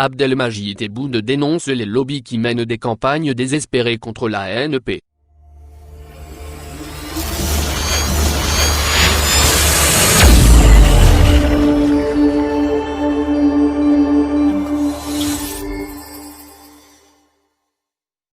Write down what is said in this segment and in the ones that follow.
Abdelmajid Tebboune dénonce les lobbies qui mènent des campagnes désespérées contre la ANP.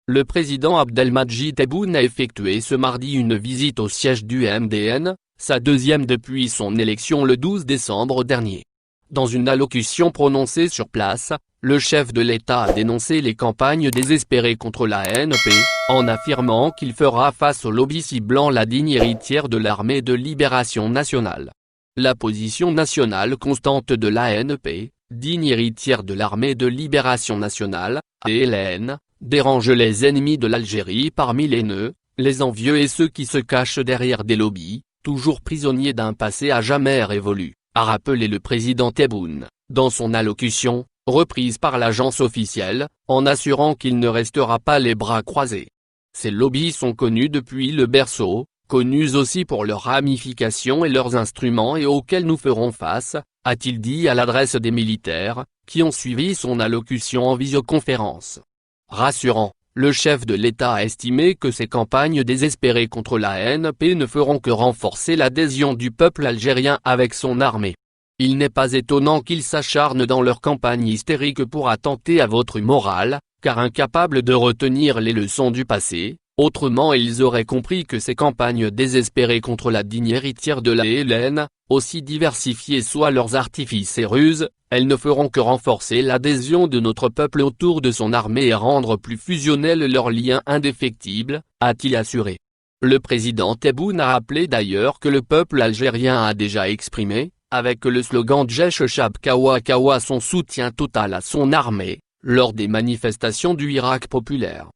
Le président Abdelmajid Tebboune a effectué ce mardi une visite au siège du MDN, sa deuxième depuis son élection le 12 décembre dernier. Dans une allocution prononcée sur place, le chef de l'État a dénoncé les campagnes désespérées contre la ANP, en affirmant qu'il fera face au lobby ciblant la digne héritière de l'Armée de Libération Nationale. La position nationale constante de l'ANP, digne héritière de l'Armée de Libération Nationale, ALN, dérange les ennemis de l'Algérie parmi les nœuds, les envieux et ceux qui se cachent derrière des lobbies, toujours prisonniers d'un passé à jamais révolu, a rappelé le président Tebboune, dans son allocution, reprise par l'agence officielle, en assurant qu'il ne restera pas les bras croisés. Ces lobbies sont connus depuis le berceau, connus aussi pour leurs ramifications et leurs instruments et auxquels nous ferons face, a-t-il dit à l'adresse des militaires, qui ont suivi son allocution en visioconférence. Rassurant, le chef de l'État a estimé que ces campagnes désespérées contre la ANP ne feront que renforcer l'adhésion du peuple algérien avec son armée. Il n'est pas étonnant qu'ils s'acharnent dans leur campagne hystérique pour attenter à votre morale, car incapables de retenir les leçons du passé, autrement ils auraient compris que ces campagnes désespérées contre la digne héritière de la ALN, aussi diversifiées soient leurs artifices et ruses, elles ne feront que renforcer l'adhésion de notre peuple autour de son armée et rendre plus fusionnels leurs liens indéfectibles, a-t-il assuré. Le président Tebboune a rappelé d'ailleurs que le peuple algérien a déjà exprimé, avec le slogan Djesh Chab Kawa Kawa son soutien total à son armée, lors des manifestations du Irak populaire.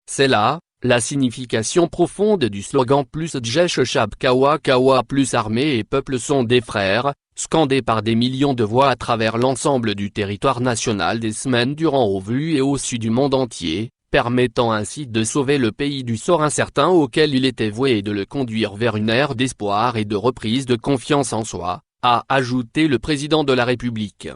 C'est là, la signification profonde du slogan plus Djesh Chab Kawa Kawa plus armée et peuple sont des frères, scandé par des millions de voix à travers l'ensemble du territoire national des semaines durant au vu et au su du monde entier, permettant ainsi de sauver le pays du sort incertain auquel il était voué et de le conduire vers une ère d'espoir et de reprise de confiance en soi, a ajouté le président de la République.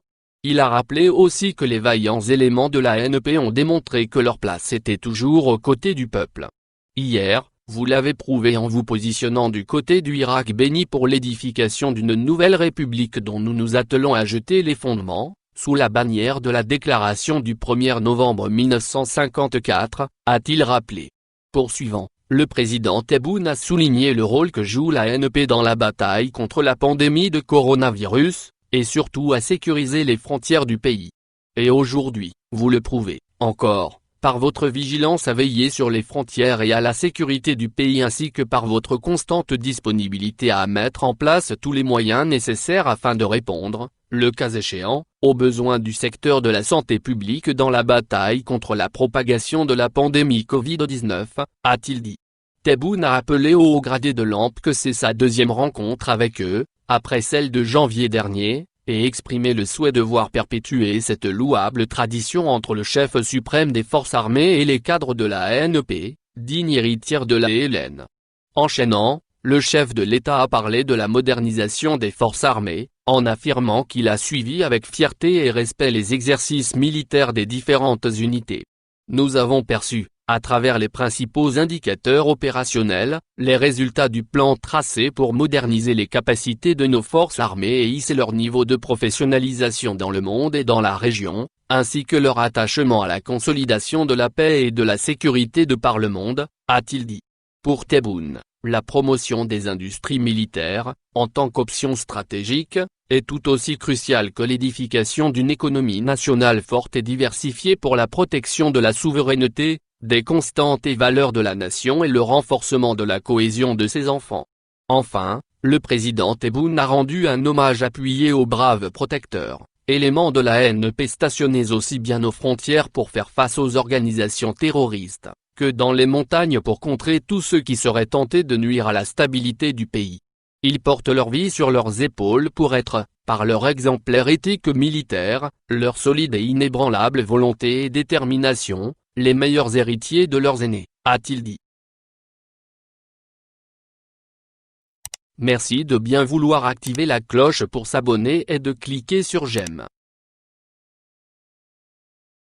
Il a rappelé aussi que les vaillants éléments de la ANP ont démontré que leur place était toujours aux côtés du peuple. Hier, vous l'avez prouvé en vous positionnant du côté du Irak béni pour l'édification d'une nouvelle république dont nous nous attelons à jeter les fondements, sous la bannière de la déclaration du 1er novembre 1954, a-t-il rappelé. Poursuivant, le président Tebboune a souligné le rôle que joue la ANP dans la bataille contre la pandémie de coronavirus, et surtout à sécuriser les frontières du pays. Et aujourd'hui, vous le prouvez, encore, par votre vigilance à veiller sur les frontières et à la sécurité du pays ainsi que par votre constante disponibilité à mettre en place tous les moyens nécessaires afin de répondre, le cas échéant, aux besoins du secteur de la santé publique dans la bataille contre la propagation de la pandémie Covid-19, a-t-il dit. Tebboune a appelé aux hauts gradés de l'ANP que c'est sa deuxième rencontre avec eux, après celle de janvier dernier, et exprimé le souhait de voir perpétuer cette louable tradition entre le chef suprême des forces armées et les cadres de la ANP, digne héritière de la ALN. Enchaînant, le chef de l'État a parlé de la modernisation des forces armées, en affirmant qu'il a suivi avec fierté et respect les exercices militaires des différentes unités. Nous avons perçu, à travers les principaux indicateurs opérationnels, les résultats du plan tracé pour moderniser les capacités de nos forces armées et hisser leur niveau de professionnalisation dans le monde et dans la région, ainsi que leur attachement à la consolidation de la paix et de la sécurité de par le monde, a-t-il dit. Pour Tebboune, la promotion des industries militaires, en tant qu'option stratégique, est tout aussi cruciale que l'édification d'une économie nationale forte et diversifiée pour la protection de la souveraineté, des constantes et valeurs de la nation et le renforcement de la cohésion de ses enfants. Enfin, le président Tebboune a rendu un hommage appuyé aux braves protecteurs, éléments de la ANP stationnés aussi bien aux frontières pour faire face aux organisations terroristes, que dans les montagnes pour contrer tous ceux qui seraient tentés de nuire à la stabilité du pays. Ils portent leur vie sur leurs épaules pour être, par leur exemplaire éthique militaire, leur solide et inébranlable volonté et détermination, les meilleurs héritiers de leurs aînés, a-t-il dit. Merci de bien vouloir activer la cloche pour s'abonner et de cliquer sur j'aime.